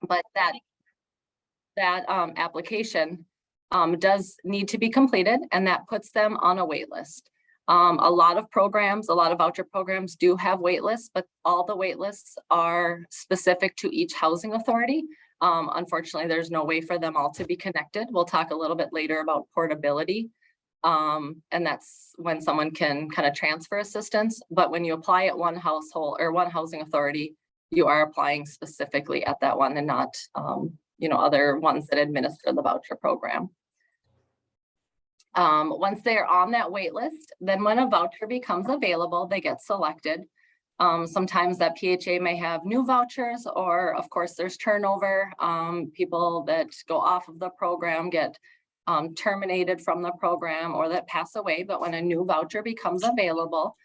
but that application does need to be completed, and that puts them on a wait list. A lot of voucher programs do have wait lists, but all the wait lists are specific to each housing authority. Unfortunately, there's no way for them all to be connected. We'll talk a little bit later about portability. And that's when someone can kind of transfer assistance. But when you apply at one household or one housing authority, you are applying specifically at that one and not, other ones that administer the voucher program. Once they are on that wait list, then when a voucher becomes available, they get selected. Sometimes that PHA may have new vouchers, or of course there's turnover. People that go off of the program get terminated from the program or that pass away. But when a new voucher becomes available,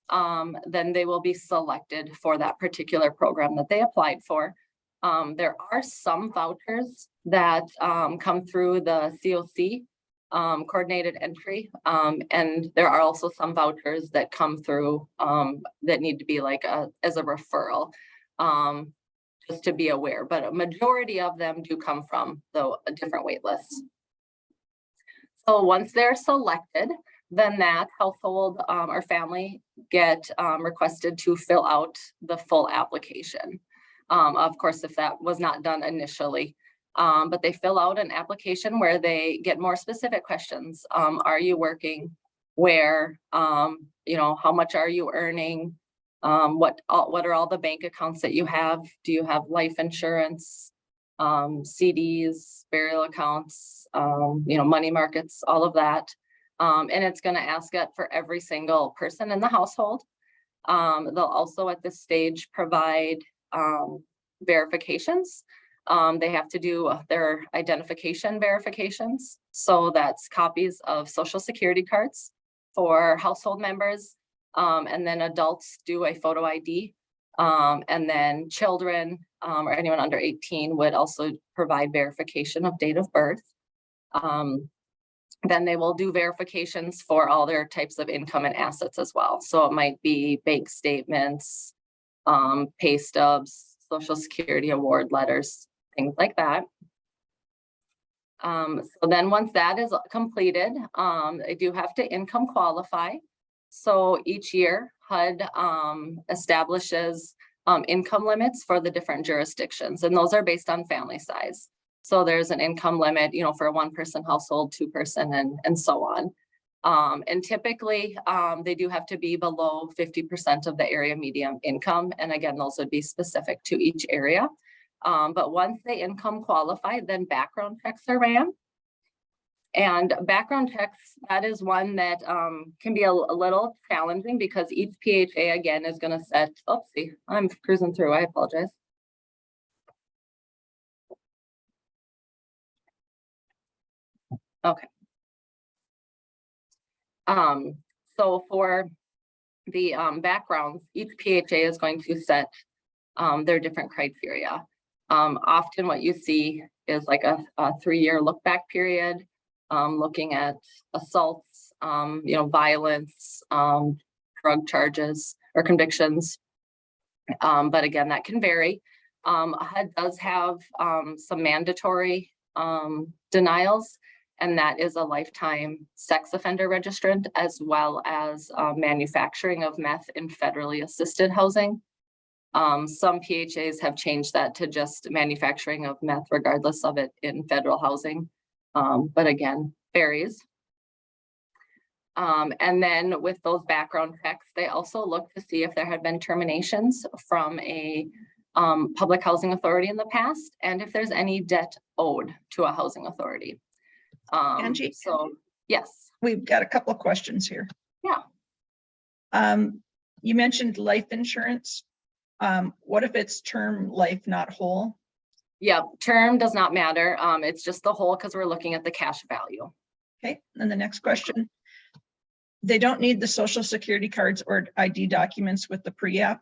then they will be selected for that particular program that they applied for. There are some vouchers that come through the COC, coordinated entry, and there are also some vouchers that come through that need to be like as a referral, just to be aware. But a majority of them do come from a different wait lists. So once they're selected, then that household or family get requested to fill out the full application. Of course, if that was not done initially, but they fill out an application where they get more specific questions. Are you working? Where? How much are you earning? What are all the bank accounts that you have? Do you have life insurance, CDs, burial accounts, money markets, all of that. And it's going to ask it for every single person in the household. They'll also at this stage provide verifications. They have to do their identification verifications. So that's copies of social security cards for household members. And then adults do a photo ID. And then children or anyone under 18 would also provide verification of date of birth. Then they will do verifications for all their types of income and assets as well. So it might be bank statements, pay stubs, social security award letters, things like that. So then once that is completed, they do have to income qualify. So each year HUD establishes income limits for the different jurisdictions, and those are based on family size. So there's an income limit, for a 1-person household, 2-person, and so on. And typically they do have to be below 50% of the area median income. And again, those would be specific to each area. But once they income qualify, then background checks are ran. And background checks, that is one that can be a little challenging because each PHA again is going to set, oopsie, I'm cruising through, I apologize. Okay. So for the backgrounds, each PHA is going to set their different criteria. Often what you see is like a 3-year look back period, looking at assaults, violence, drug charges or convictions. But again, that can vary. HUD does have some mandatory denials, and that is a lifetime sex offender registrant, as well as manufacturing of meth in federally assisted housing. Some PHAs have changed that to just manufacturing of meth, regardless of it in federal housing. But again, varies. And then with those background checks, they also look to see if there had been terminations from a public housing authority in the past, and if there's any debt owed to a housing authority. Angie, so yes, we've got a couple of questions here. Yeah. You mentioned life insurance. What if it's term life, not whole? Yeah, term does not matter. It's just the whole because we're looking at the cash value. Okay, and the next question. They don't need the social security cards or ID documents with the pre-app?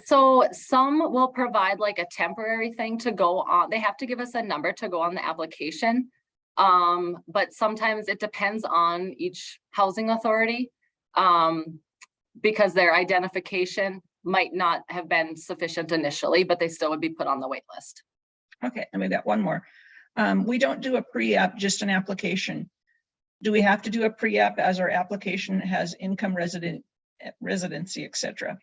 So some will provide like a temporary thing to go on. They have to give us a number to go on the application. But sometimes it depends on each housing authority, because their identification might not have been sufficient initially, but they still would be put on the wait list. Okay, and we got one more. We don't do a pre-app, just an application. Do we have to do a pre-app as our application has income residency, et cetera?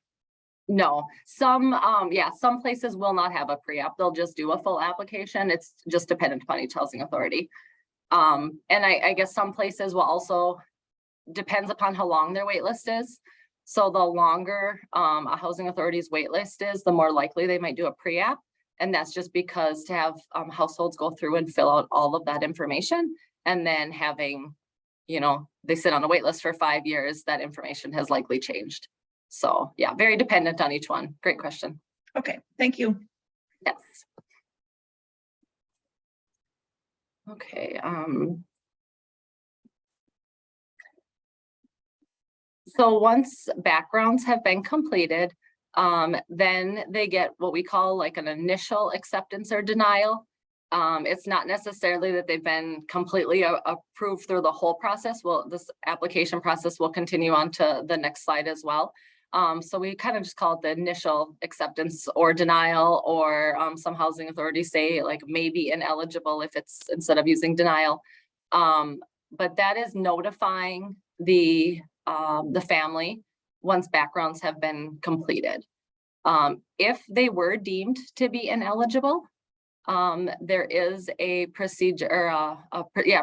No, some places will not have a pre-app. They'll just do a full application. It's just dependent upon each housing authority. And I guess some places will also, depends upon how long their wait list is. So the longer a housing authority's wait list is, the more likely they might do a pre-app. And that's just because to have households go through and fill out all of that information, and then having, they sit on a wait list for 5 years, that information has likely changed. So yeah, very dependent on each one. Great question. Okay, thank you. Yes. Okay. So once backgrounds have been completed, then they get what we call like an initial acceptance or denial. It's not necessarily that they've been completely approved through the whole process. Well, this application process will continue on to the next slide as well. So we kind of just call it the initial acceptance or denial, or some housing authorities say like maybe ineligible if it's instead of using denial. But that is notifying the family once backgrounds have been completed. If they were deemed to be ineligible, there is a procedure,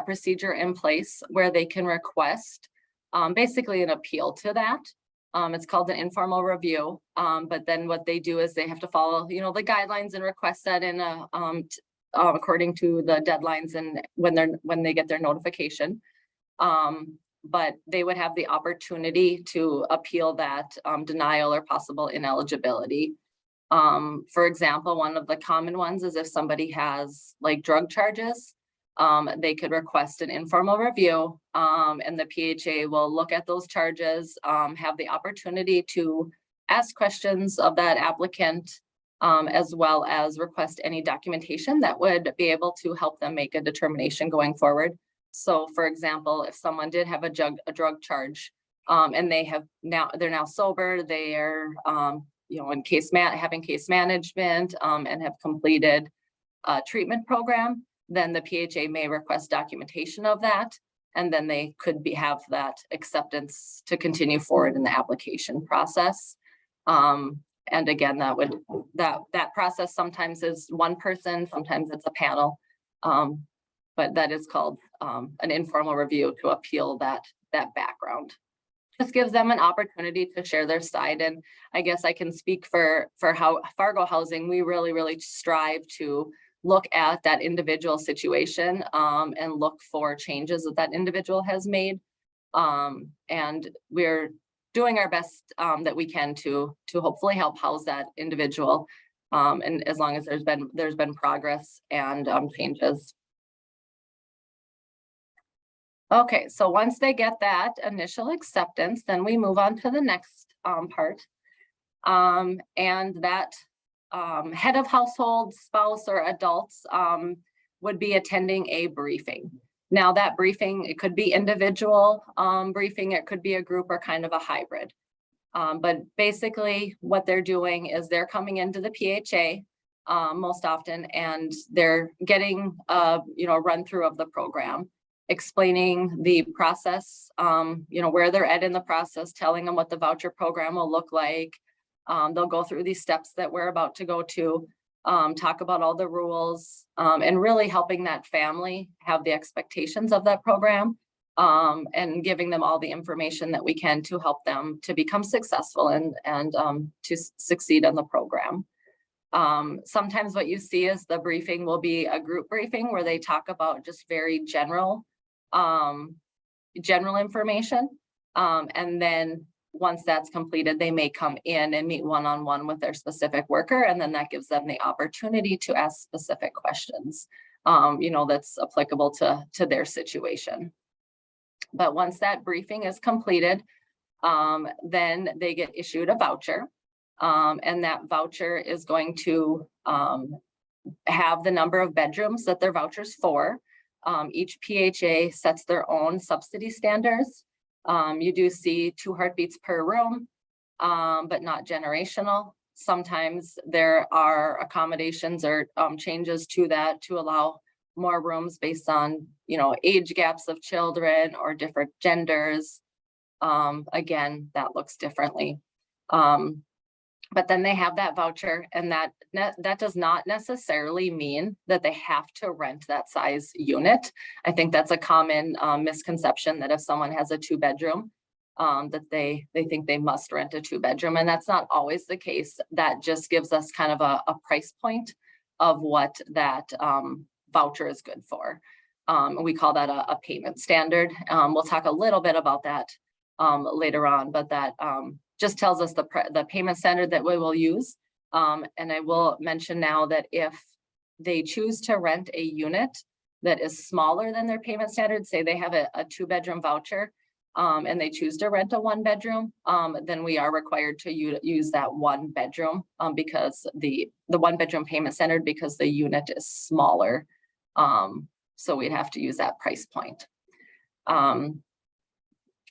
procedure in place where they can request basically an appeal to that. It's called an informal review. But then what they do is they have to follow, the guidelines and request that in according to the deadlines and when they get their notification. But they would have the opportunity to appeal that denial or possible ineligibility. For example, one of the common ones is if somebody has like drug charges, they could request an informal review, and the PHA will look at those charges, have the opportunity to ask questions of that applicant, as well as request any documentation that would be able to help them make a determination going forward. So for example, if someone did have a drug charge, and they're now sober, they are in having case management, and have completed a treatment program, then the PHA may request documentation of that, and then they could have that acceptance to continue forward in the application process. And again, that process sometimes is one person, sometimes it's a panel, but that is called an informal review to appeal that background. This gives them an opportunity to share their side. And I guess I can speak for how Fargo Housing, we really strive to look at that individual situation and look for changes that individual has made. And we're doing our best that we can to hopefully help house that individual. And as long as there's been progress and changes. Okay, so once they get that initial acceptance, then we move on to the next part. And that head of household, spouse, or adults would be attending a briefing. Now that briefing, it could be individual briefing, it could be a group or kind of a hybrid. But basically what they're doing is they're coming into the PHA most often, and they're getting a run through of the program, explaining the process, where they're at in the process, telling them what the voucher program will look like. They'll go through these steps that we're about to go to, talk about all the rules, and really helping that family have the expectations of that program, and giving them all the information that we can to help them to become successful and to succeed in the program. Sometimes what you see is the briefing will be a group briefing where they talk about just very general information. And then once that's completed, they may come in and meet one-on-one with their specific worker. And then that gives them the opportunity to ask specific questions, that's applicable to their situation. But once that briefing is completed, then they get issued a voucher. And that voucher is going to have the number of bedrooms that their voucher's for. Each PHA sets their own subsidy standards. You do see 2 heartbeats per room. but not generational. Sometimes there are accommodations or changes to that to allow more rooms based on, age gaps of children or different genders. Again, that looks differently. But then they have that voucher, and that does not necessarily mean that they have to rent that size unit. I think that's a common misconception, that if someone has a 2-bedroom, that they think they must rent a 2-bedroom, and that's not always the case. That just gives us kind of a price point of what that voucher is good for. We call that a payment standard. We'll talk a little bit about that later on, but that just tells us the payment standard that we will use. And I will mention now that if they choose to rent a unit that is smaller than their payment standard, say they have a 2-bedroom voucher, and they choose to rent a 1-bedroom, then we are required to use that 1-bedroom because the 1-bedroom payment standard, because the unit is smaller. So we'd have to use that price point.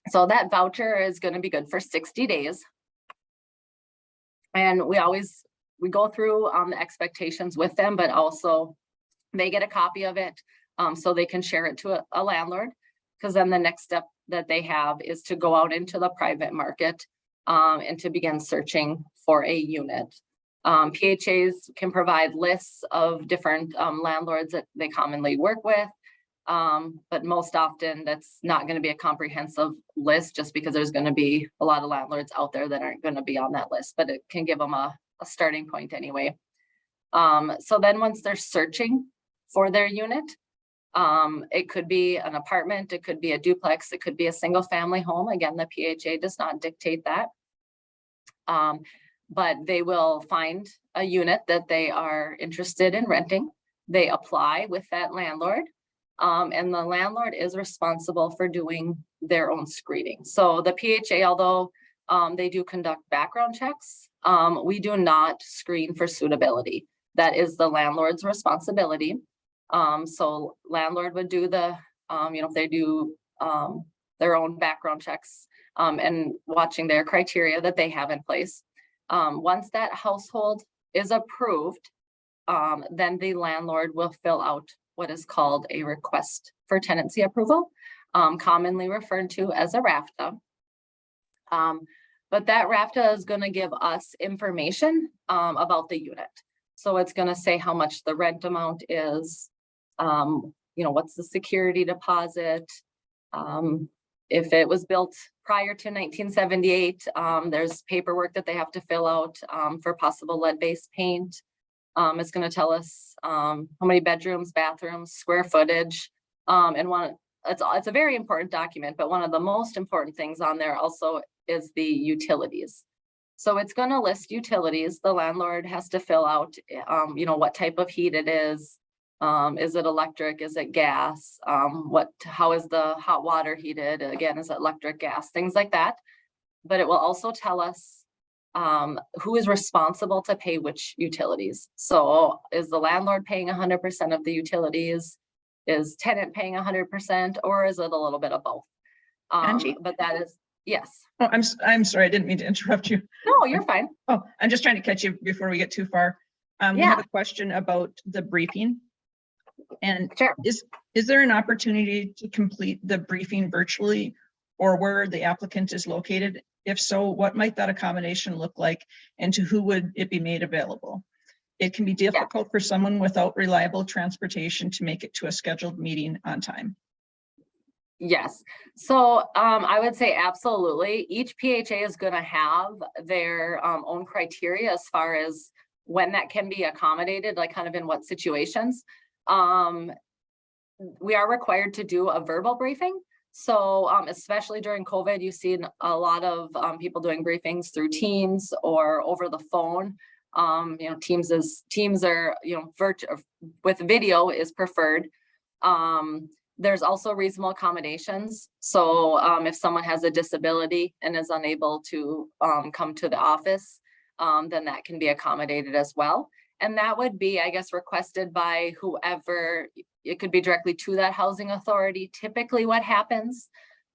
So that voucher is going to be good for 60 days. And we go through the expectations with them, but also they get a copy of it so they can share it to a landlord, because then the next step that they have is to go out into the private market and to begin searching for a unit. PHAs can provide lists of different landlords that they commonly work with. But most often that's not going to be a comprehensive list, just because there's going to be a lot of landlords out there that aren't going to be on that list, but it can give them a starting point anyway. So then once they're searching for their unit, it could be an apartment, it could be a duplex, it could be a single family home. Again, the PHA does not dictate that. But they will find a unit that they are interested in renting. They apply with that landlord. And the landlord is responsible for doing their own screening. So the PHA, although they do conduct background checks, we do not screen for suitability. That is the landlord's responsibility. So landlord would do if they do their own background checks and watching their criteria that they have in place. Once that household is approved, then the landlord will fill out what is called a request for tenancy approval, commonly referred to as a RAFTA. But that RAFTA is going to give us information about the unit. So it's going to say how much the rent amount is, what's the security deposit. If it was built prior to 1978, there's paperwork that they have to fill out for possible lead-based paint. It's going to tell us how many bedrooms, bathrooms, square footage, and it's a very important document, but one of the most important things on there also is the utilities. So it's going to list utilities. The landlord has to fill out, what type of heat it is. Is it electric? Is it gas? How is the hot water heated? Again, is it electric, gas, things like that. But it will also tell us who is responsible to pay which utilities. So is the landlord paying 100% of the utilities? Is tenant paying 100%, or is it a little bit of both? Angie? But that is, yes. Oh, I'm sorry, I didn't mean to interrupt you. No, you're fine. Oh, I'm just trying to catch you before we get too far. We have a question about the briefing. And sure. Is there an opportunity to complete the briefing virtually or where the applicant is located? If so, what might that accommodation look like, and to who would it be made available? It can be difficult for someone without reliable transportation to make it to a scheduled meeting on time. Yes. So I would say absolutely. Each PHA is going to have their own criteria as far as when that can be accommodated, like kind of in what situations. We are required to do a verbal briefing. So especially during COVID, you've seen a lot of people doing briefings through Teams or over the phone. Teams are, virtual with video is preferred. There's also reasonable accommodations. So if someone has a disability and is unable to come to the office, then that can be accommodated as well. And that would be, I guess, requested by whoever. It could be directly to that housing authority. Typically what happens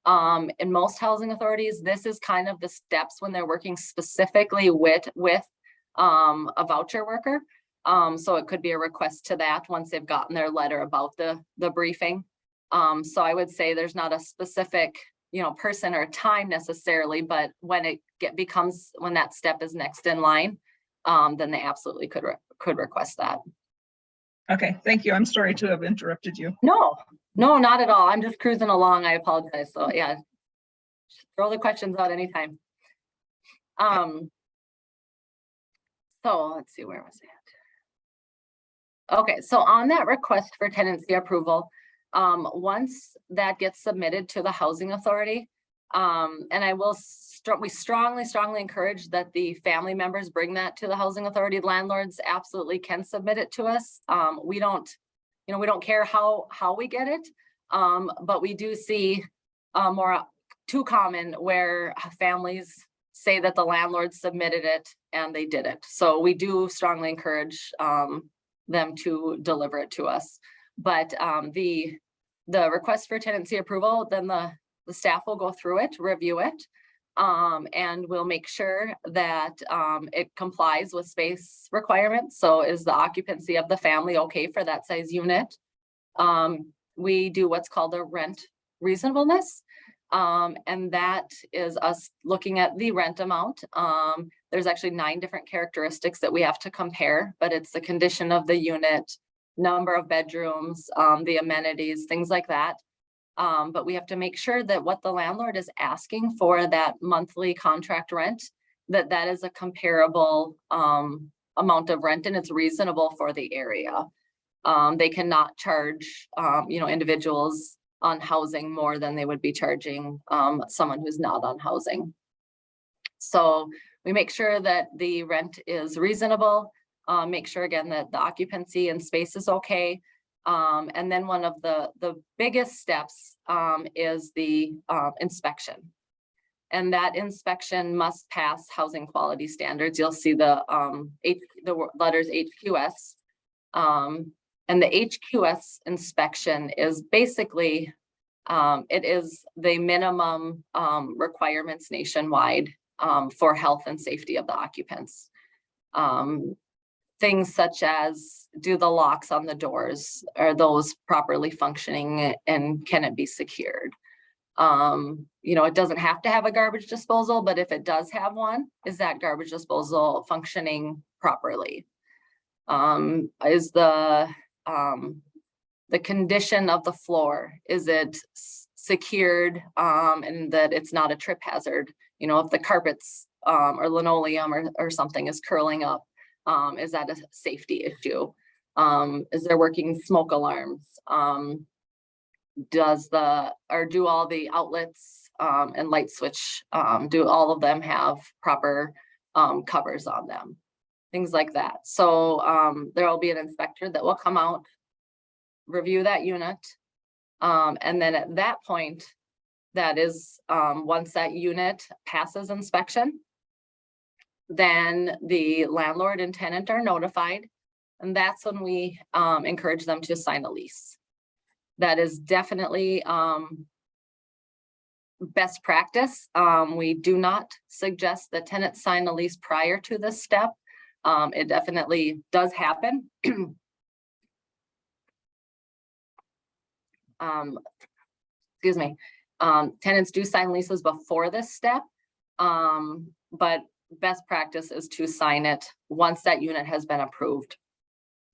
In most housing authorities, this is kind of the steps when they're working specifically with a voucher worker. So it could be a request to that once they've gotten their letter about the briefing. So I would say there's not a specific, person or time necessarily, but when it when that step is next in line, then they absolutely could request that. Okay, thank you. I'm sorry to have interrupted you. No, not at all. I'm just cruising along. I apologize. So yeah, throw the questions out anytime. So let's see, where was it? Okay, so on that request for tenancy approval, once that gets submitted to the housing authority, and we strongly encourage that the family members bring that to the housing authority. Landlords absolutely can submit it to us. We don't care how we get it, but we do see too common where families say that the landlord submitted it and they didn't. So we do strongly encourage them to deliver it to us. But the request for tenancy approval, then the staff will go through it, review it, and we'll make sure that it complies with space requirements. So is the occupancy of the family okay for that size unit? We do what's called a rent reasonableness. And that is us looking at the rent amount. There's actually 9 different characteristics that we have to compare, but it's the condition of the unit, number of bedrooms, the amenities, things like that. But we have to make sure that what the landlord is asking for that monthly contract rent, that is a comparable amount of rent and it's reasonable for the area. They cannot charge, individuals on housing more than they would be charging someone who's not on housing. So we make sure that the rent is reasonable, make sure again that the occupancy and space is okay. And then one of the biggest steps is the inspection. And that inspection must pass housing quality standards. You'll see the letters HQS. And the HQS inspection is basically, it is the minimum requirements nationwide for health and safety of the occupants. Things such as, do the locks on the doors, are those properly functioning and can it be secured? It doesn't have to have a garbage disposal, but if it does have one, is that garbage disposal functioning properly? Is the condition of the floor, is it secured and that it's not a trip hazard? If the carpets or linoleum or something is curling up, is that a safety issue? Is there working smoke alarms? Do all the outlets and light switch, do all of them have proper covers on them? Things like that. So there will be an inspector that will come out, review that unit. And then at that point, that is once that unit passes inspection, then the landlord and tenant are notified. And that's when we encourage them to sign a lease. That is definitely best practice. We do not suggest that tenants sign a lease prior to this step. It definitely does happen. Excuse me. Tenants do sign leases before this step, but best practice is to sign it once that unit has been approved.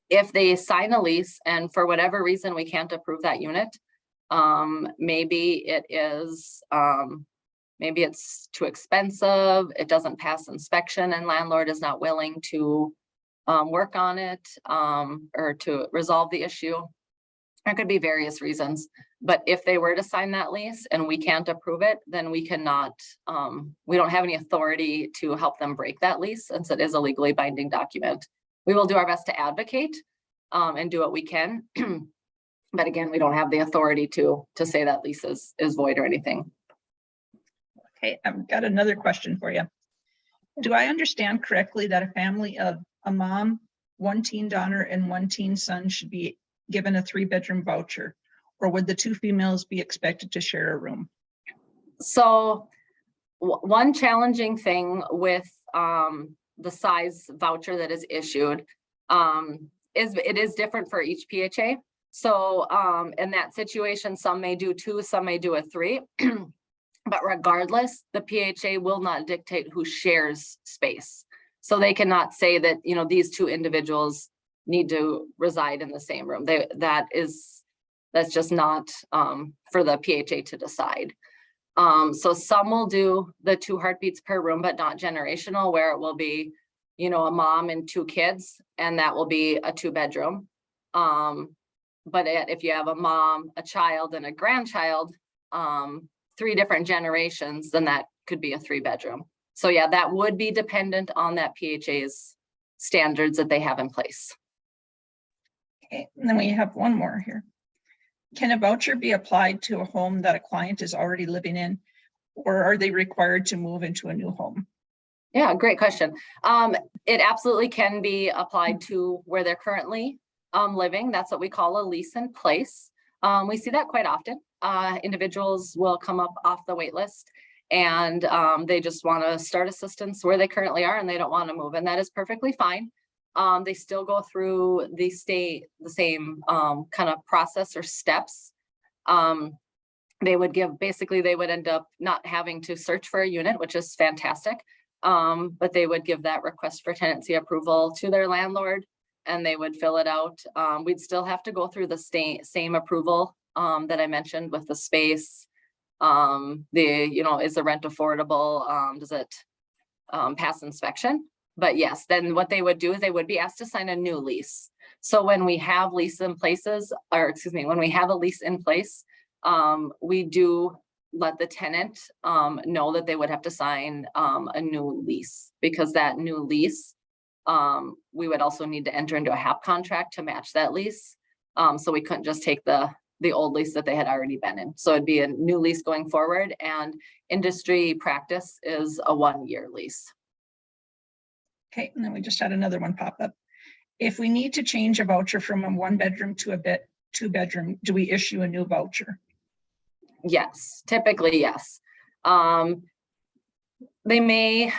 If they sign a lease and for whatever reason we can't approve that unit, maybe it's too expensive, it doesn't pass inspection, and landlord is not willing to work on it or to resolve the issue. There could be various reasons, but if they were to sign that lease and we can't approve it, then we cannot, we don't have any authority to help them break that lease, since it is a legally binding document. We will do our best to advocate and do what we can. But again, we don't have the authority to say that lease is void or anything. Okay, I've got another question for you. Do I understand correctly that a family of a mom, 1 teen daughter, and 1 teen son should be given a 3-bedroom voucher, or would the 2 females be expected to share a room? So one challenging thing with the size voucher that is issued is it is different for each PHA. So in that situation, some may do 2, some may do a 3. But regardless, the PHA will not dictate who shares space. So they cannot say that, you know, these 2 individuals need to reside in the same room. That's just not for the PHA to decide. So some will do the 2 heartbeats per room, but not generational, where it will be, you know, a mom and 2 kids, and that will be a 2-bedroom. But if you have a mom, a child, and a grandchild, 3 different generations, then that could be a 3-bedroom. So yeah, that would be dependent on that PHA's standards that they have in place. Okay, and then we have one more here. Can a voucher be applied to a home that a client is already living in, or are they required to move into a new home? Yeah, great question. It absolutely can be applied to where they're currently living. That's what we call a lease in place. We see that quite often. Individuals will come up off the wait list and they just want to start assistance where they currently are and they don't want to move, and that is perfectly fine. They still go through the same kind of process or steps. They would end up not having to search for a unit, which is fantastic. But they would give that request for tenancy approval to their landlord and they would fill it out. We'd still have to go through the same approval that I mentioned with the space. Is the rent affordable? Does it pass inspection? But yes, then what they would do is they would be asked to sign a new lease. So when we have when we have a lease in place, we do let the tenant know that they would have to sign a new lease, because that new lease, we would also need to enter into a HAP contract to match that lease. So we couldn't just take the old lease that they had already been in. So it'd be a new lease going forward, and industry practice is a 1-year lease. Okay, and then we just had another one pop up. If we need to change a voucher from a 1-bedroom to a 2-bedroom, do we issue a new voucher? Yes, typically, yes. They may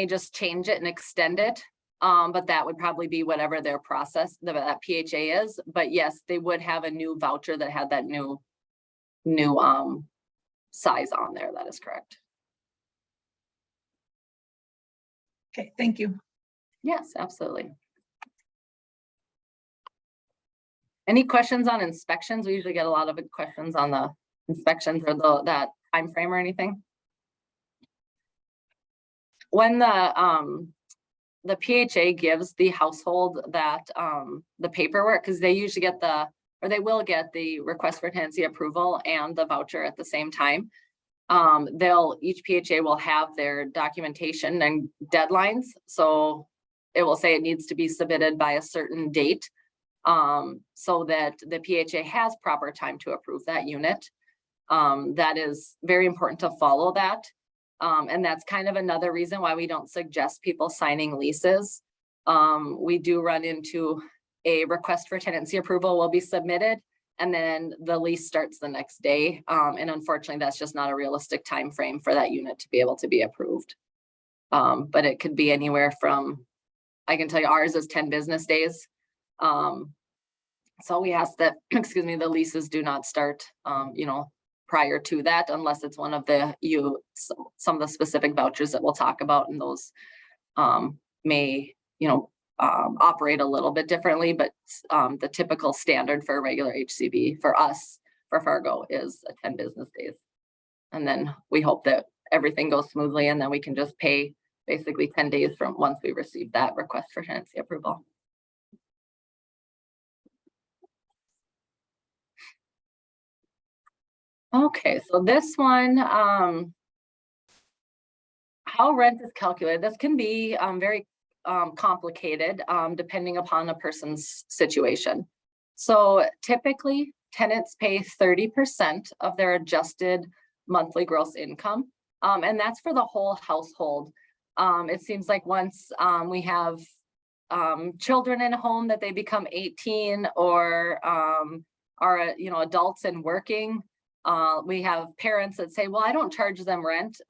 just change it and extend it, but that would probably be whatever their process, that PHA is. But yes, they would have a new voucher that had that new size on there. That is correct. Okay, thank you. Yes, absolutely. Any questions on inspections? We usually get a lot of questions on the inspections or that time frame or anything. When the PHA gives the household that the paperwork, because they usually get they will get the request for tenancy approval and the voucher at the same time. Each PHA will have their documentation and deadlines. So it will say it needs to be submitted by a certain date, so that the PHA has proper time to approve that unit. That is very important to follow that. And that's kind of another reason why we don't suggest people signing leases. We do run into a request for tenancy approval will be submitted, and then the lease starts the next day. And unfortunately, that's just not a realistic time frame for that unit to be able to be approved. But it could be anywhere from, I can tell you ours is 10 business days. So we ask that, the leases do not start, prior to that, unless it's one of some of the specific vouchers that we'll talk about, and those may, operate a little bit differently, but the typical standard for a regular HCV for us, for Fargo, is 10 business days. And then we hope that everything goes smoothly, and then we can just pay basically 10 days from once we receive that request for tenancy approval. Okay, so this one, how rent is calculated. This can be very complicated depending upon a person's situation. So typically, tenants pay 30% of their adjusted monthly gross income, and that's for the whole household. It seems like once we have children in a home that they become 18 or are adults and working, We have parents that say, well, I don't charge them rent.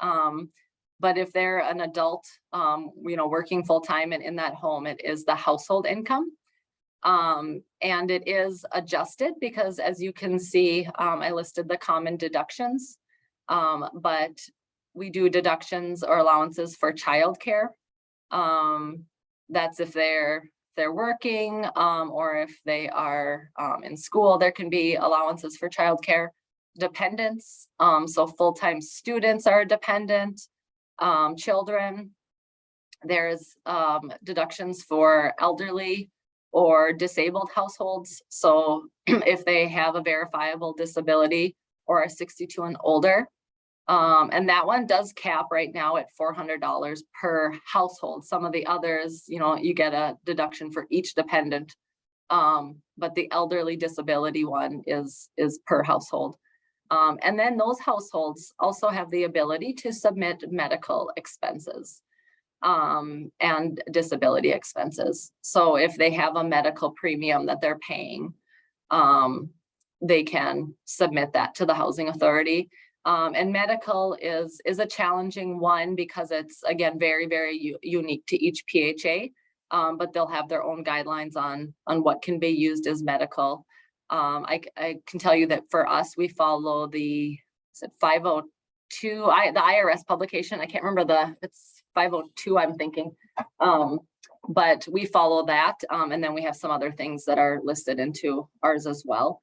But if they're an adult, working full-time and in that home, it is the household income. And it is adjusted because, as you can see, I listed the common deductions, but we do deductions or allowances for childcare. That's if they're working, or if they are in school. There can be allowances for childcare. Dependents, so full-time students are dependent. Children, there's deductions for elderly or disabled households. So if they have a verifiable disability or are 62 and older, and that one does cap right now at $400 per household. Some of the others, you get a deduction for each dependent, but the elderly disability one is per household. And then those households also have the ability to submit medical expenses and disability expenses. So if they have a medical premium that they're paying, they can submit that to the housing authority. And medical is a challenging one because it's, again, very, very unique to each PHA, but they'll have their own guidelines on what can be used as medical. I can tell you that for us, we follow the 502, the IRS publication. I can't remember it's 502, I'm thinking. But we follow that. And then we have some other things that are listed into ours as well.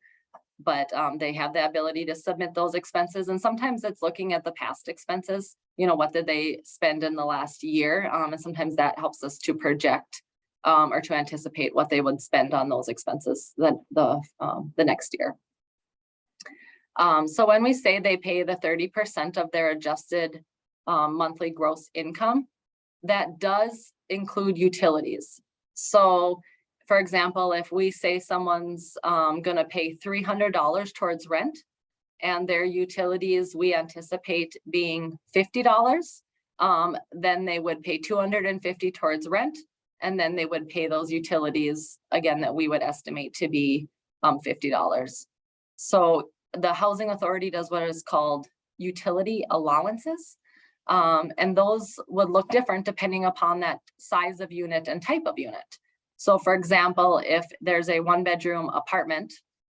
But they have the ability to submit those expenses. And sometimes it's looking at the past expenses, what did they spend in the last year? And sometimes that helps us to project or to anticipate what they would spend on those expenses the next year. So when we say they pay the 30% of their adjusted monthly gross income, that does include utilities. So for example, if we say someone's gonna pay $300 towards rent and their utilities we anticipate being $50, then they would pay $250 towards rent, and then they would pay those utilities again that we would estimate to be $50. So the housing authority does what is called utility allowances. And those would look different depending upon that size of unit and type of unit. So for example, if there's a 1-bedroom apartment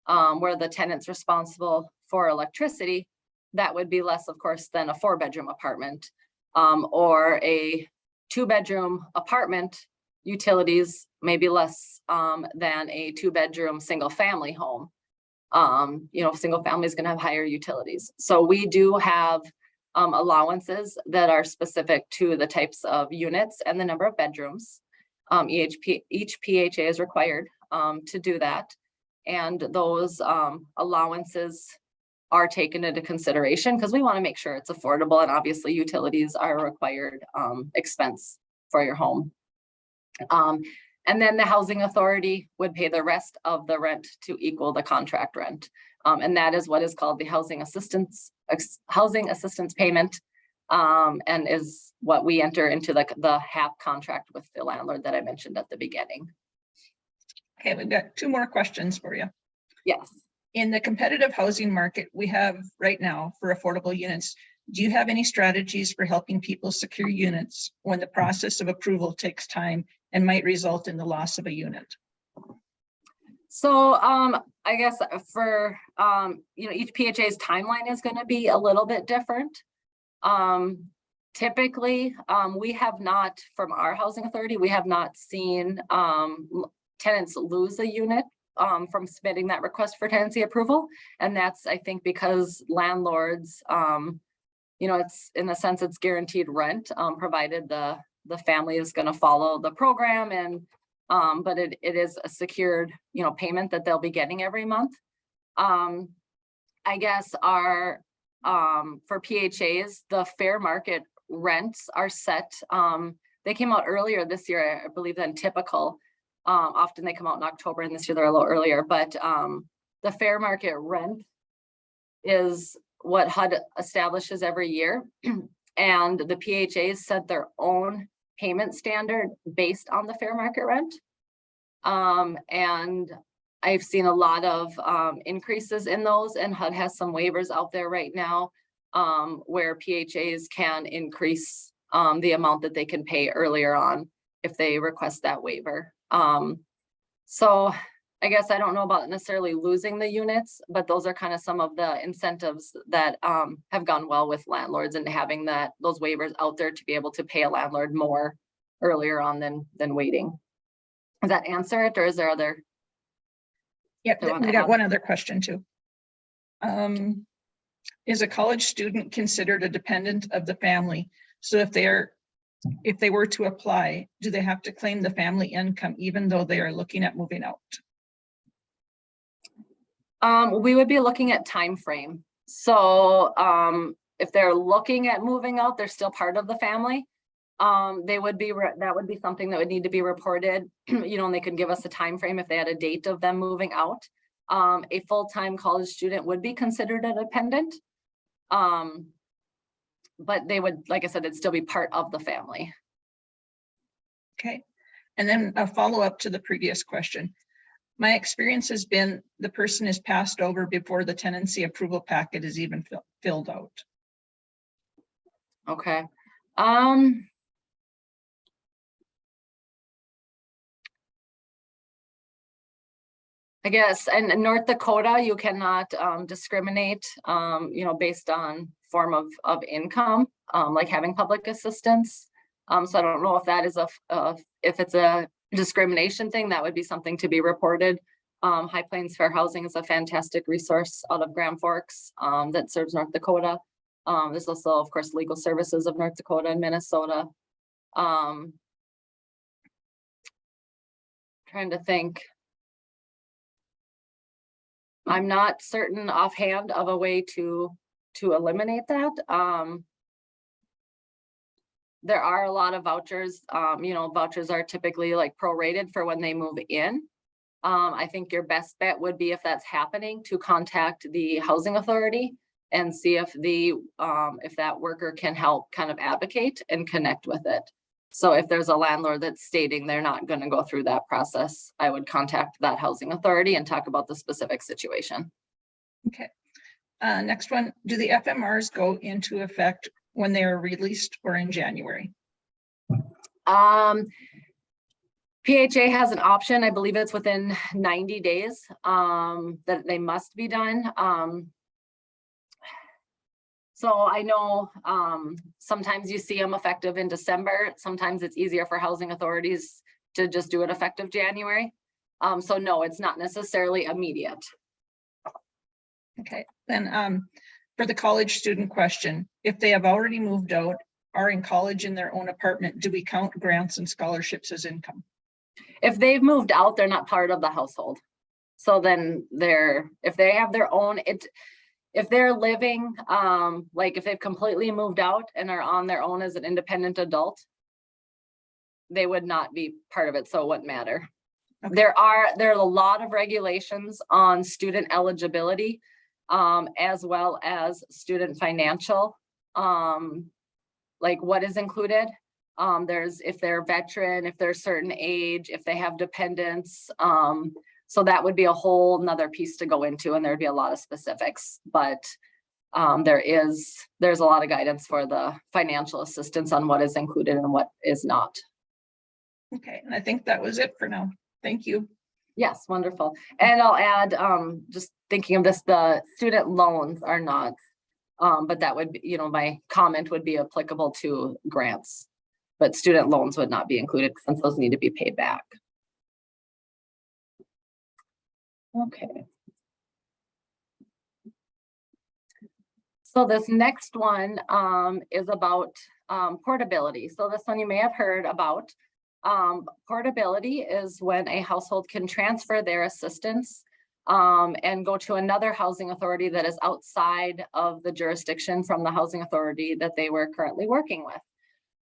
where the tenant's responsible for electricity, that would be less, of course, than a 4-bedroom apartment, or a 2-bedroom apartment. Utilities may be less than a 2-bedroom single family home. Single family is going to have higher utilities. So we do have allowances that are specific to the types of units and the number of bedrooms. Each PHA is required to do that. And those allowances are taken into consideration because we want to make sure it's affordable, and obviously utilities are a required expense for your home. And then the housing authority would pay the rest of the rent to equal the contract rent. And that is what is called the housing assistance payment, and is what we enter into the HAP contract with the landlord that I mentioned at the beginning. Okay, we've got 2 more questions for you. Yes. In the competitive housing market we have right now for affordable units, do you have any strategies for helping people secure units when the process of approval takes time and might result in the loss of a unit? So I guess for each PHA's timeline is going to be a little bit different. Typically, we have not, from our housing authority, we have not seen tenants lose a unit from submitting that request for tenancy approval. And that's, I think, because landlords, it's in a sense, it's guaranteed rent, provided the family is going to follow the program, and but it is a secured, payment that they'll be getting every month. I guess our for PHAs, the fair market rents are set. They came out earlier this year, I believe, than typical. Often they come out in October, and this year they're a little earlier, but the fair market rent is what HUD establishes every year. And the PHAs set their own payment standard based on the fair market rent. And I've seen a lot of increases in those, and HUD has some waivers out there right now where PHAs can increase the amount that they can pay earlier on if they request that waiver. So I guess I don't know about necessarily losing the units, but those are kind of some of the incentives that have gone well with landlords, and having those waivers out there to be able to pay a landlord more earlier on than waiting. Does that answer it, or is there other? Yep, we got one other question too. Is a college student considered a dependent of the family? So if they were to apply, do they have to claim the family income even though they are looking at moving out? We would be looking at time frame. So if they're looking at moving out, they're still part of the family. They would be that would be something that would need to be reported, and they could give us a time frame if they had a date of them moving out. A full-time college student would be considered a dependent, but they would, like I said, it'd still be part of the family. Okay, and then a follow-up to the previous question. My experience has been the person is passed over before the tenancy approval packet is even filled out. Okay. I guess, and in North Dakota, you cannot discriminate, based on form of income, like having public assistance. So I don't know if that is if it's a discrimination thing, that would be something to be reported. High Plains Fair Housing is a fantastic resource out of Grand Forks that serves North Dakota. There's also, of course, Legal Services of North Dakota and Minnesota. Trying to think. I'm not certain offhand of a way to eliminate that. There are a lot of vouchers. Vouchers are typically like prorated for when they move in. I think your best bet would be, if that's happening, to contact the housing authority and see if that worker can help kind of advocate and connect with it. So if there's a landlord that's stating they're not going to go through that process, I would contact that housing authority and talk about the specific situation. Okay. Next one, do the FMRs go into effect when they are released or in January? PHA has an option. I believe it's within 90 days that they must be done. So I know sometimes you see them effective in December. Sometimes it's easier for housing authorities to just do it effective January. So no, it's not necessarily immediate. Okay, then for the college student question, if they have already moved out, are in college in their own apartment, do we count grants and scholarships as income? If they've moved out, they're not part of the household. So then if they have their own, if they're living, like if they've completely moved out and are on their own as an independent adult, they would not be part of it, so it wouldn't matter. Okay. There are a lot of regulations on student eligibility, as well as student financial, like what is included. There's if they're veteran, if they're a certain age, if they have dependents. So that would be a whole nother piece to go into, and there'd be a lot of specifics, but there's a lot of guidance for the financial assistance on what is included and what is not. Okay, and I think that was it for now. Thank you. Yes, wonderful. And I'll add, just thinking of this, the student loans are not, but that would be, my comment would be applicable to grants, but student loans would not be included since those need to be paid back. Okay. So this next one is about portability. So this one you may have heard about. Portability is when a household can transfer their assistance and go to another housing authority that is outside of the jurisdiction from the housing authority that they were currently working with.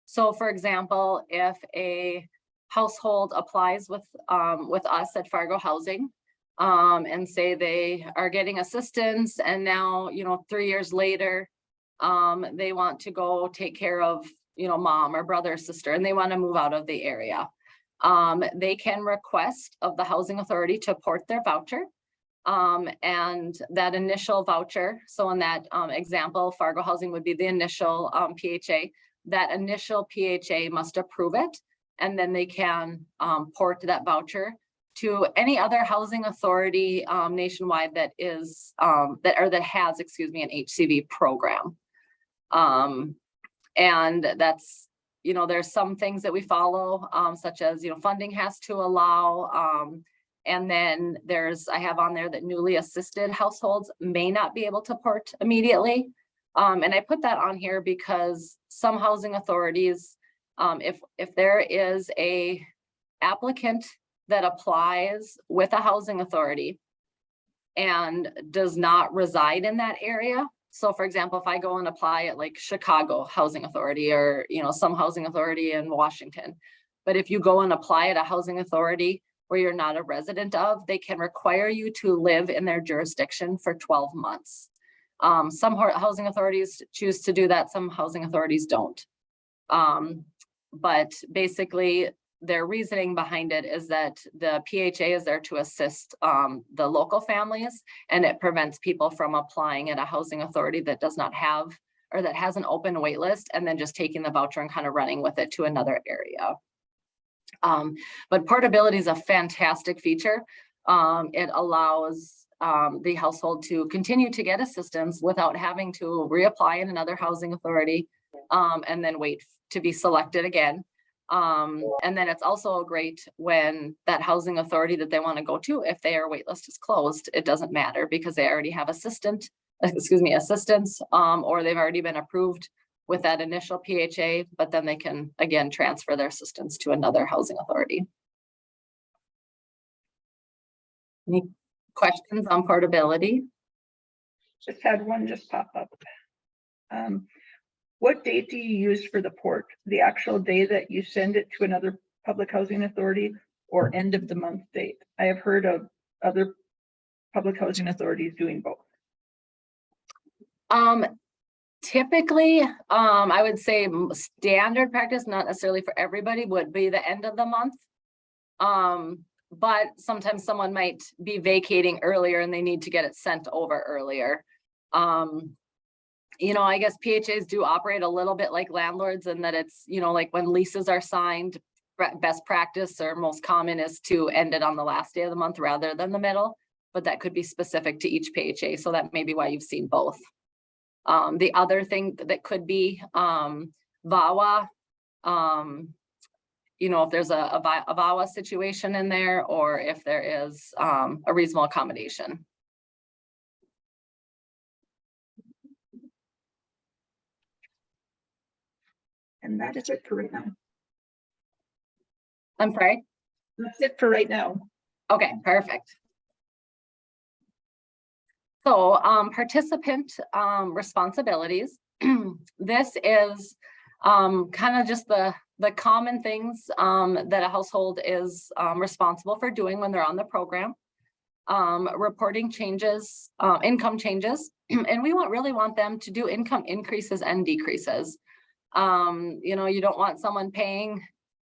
So for example, if a household applies with us at Fargo Housing, and say they are getting assistance, and now 3 years later they want to go take care of mom or brother or sister, and they want to move out of the area. they can request of the housing authority to port their voucher. And that initial voucher, so in that example, Fargo Housing would be the initial PHA. That initial PHA must approve it, and then they can port that voucher to any other housing authority nationwide that is that has, excuse me, an HCV program. And that's, you know, there's some things that we follow, such as, you know, funding has to allow. And then I have on there that newly assisted households may not be able to port immediately. And I put that on here because some housing authorities, if there is a applicant that applies with a housing authority and does not reside in that area. So for example, if I go and apply at like Chicago Housing Authority or, you know, some housing authority in Washington, but if you go and apply at a housing authority where you're not a resident of, they can require you to live in their jurisdiction for 12 months. Some housing authorities choose to do that, some housing authorities don't. But basically, their reasoning behind it is that the PHA is there to assist the local families, and it prevents people from applying at a housing authority that does not have, or that has an open wait list, and then just taking the voucher and kind of running with it to another area. But portability is a fantastic feature. It allows the household to continue to get assistance without having to reapply in another housing authority and then wait to be selected again. And then it's also great when that housing authority that they want to go to, if their wait list is closed, it doesn't matter because they already have assistance, or they've already been approved with that initial PHA, but then they can again transfer their assistance to another housing authority. Any questions on portability? Just had one just pop up. What date do you use for the port? The actual day that you send it to another public housing authority, or end of the month date? I have heard of other public housing authorities doing both. Typically, I would say standard practice, not necessarily for everybody, would be the end of the month. But sometimes someone might be vacating earlier and they need to get it sent over earlier. You know, I guess PHAs do operate a little bit like landlords in that it's, you know, like when leases are signed, best practice or most common is to end it on the last day of the month rather than the middle, but that could be specific to each PHA. So that may be why you've seen both. The other thing that could be VAWA, you know, if there's a VAWA situation in there, or if there is a reasonable accommodation. And that is it for right now. I'm sorry? That's it for right now. Okay, perfect. So participant responsibilities. This is kind of just the common things that a household is responsible for doing when they're on the program. Reporting changes, income changes, and we really want them to do income increases and decreases. You know, you don't want someone paying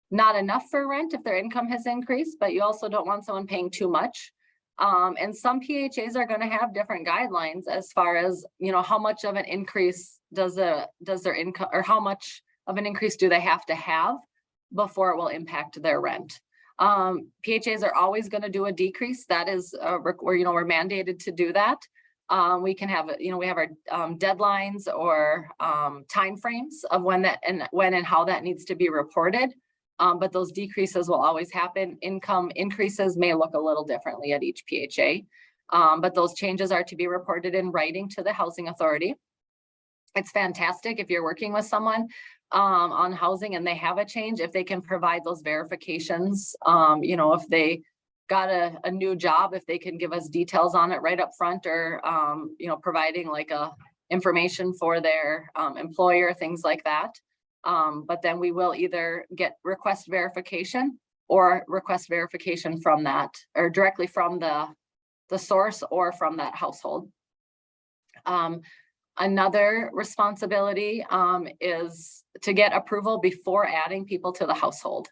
not enough for rent if their income has increased, but you also don't want someone paying too much. And some PHAs are going to have different guidelines as far as, you know, how much of an increase does their income, or how much of an increase do they have to have before it will impact their rent. PHAs are always going to do a decrease. That is where, you know, we're mandated to do that. We can have, you know, we have our deadlines or timeframes of when and how that needs to be reported. But those decreases will always happen. Income increases may look a little differently at each PHA, but those changes are to be reported in writing to the housing authority. It's fantastic if you're working with someone on housing and they have a change, if they can provide those verifications. You know, if they got a new job, if they can give us details on it right up front, or you know, providing like information for their employer, things like that. But then we will either request verification or request verification from that, or directly from the source or from that household. Another responsibility is to get approval before adding people to the household.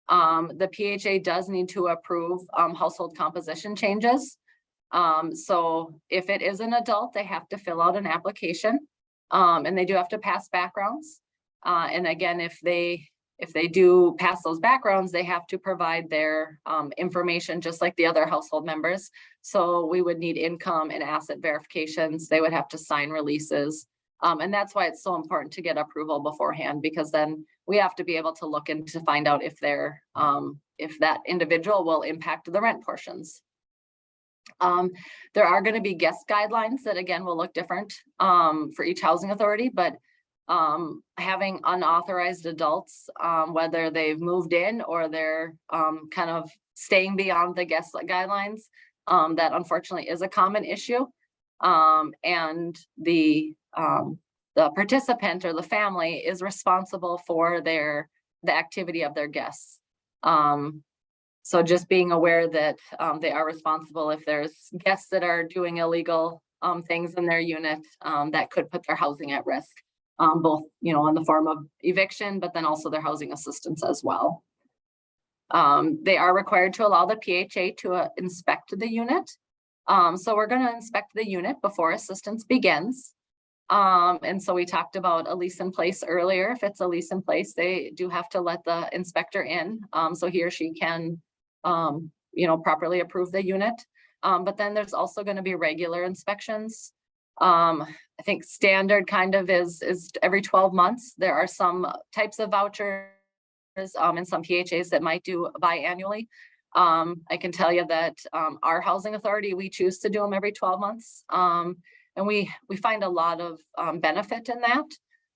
The PHA does need to approve household composition changes. So if it is an adult, they have to fill out an application, and they do have to pass backgrounds. And again, if they do pass those backgrounds, they have to provide their information just like the other household members. So we would need income and asset verifications. They would have to sign releases. And that's why it's so important to get approval beforehand, because then we have to be able to look into find out if they're if that individual will impact the rent portions. There are going to be guest guidelines that again will look different for each housing authority, but having unauthorized adults, whether they've moved in or they're kind of staying beyond the guest guidelines, that unfortunately is a common issue. And the participant or the family is responsible for the activity of their guests. So just being aware that they are responsible if there's guests that are doing illegal things in their unit that could put their housing at risk, both, in the form of eviction, but then also their housing assistance as well. They are required to allow the PHA to inspect the unit. So we're going to inspect the unit before assistance begins. And so we talked about a lease in place earlier. If it's a lease in place, they do have to let the inspector in, so he or she can, properly approve the unit. But then there's also going to be regular inspections. I think standard kind of is every 12 months. There are some types of vouchers and some PHAs that might do biannually. I can tell you that our housing authority, we choose to do them every 12 months. And we find a lot of benefit in that.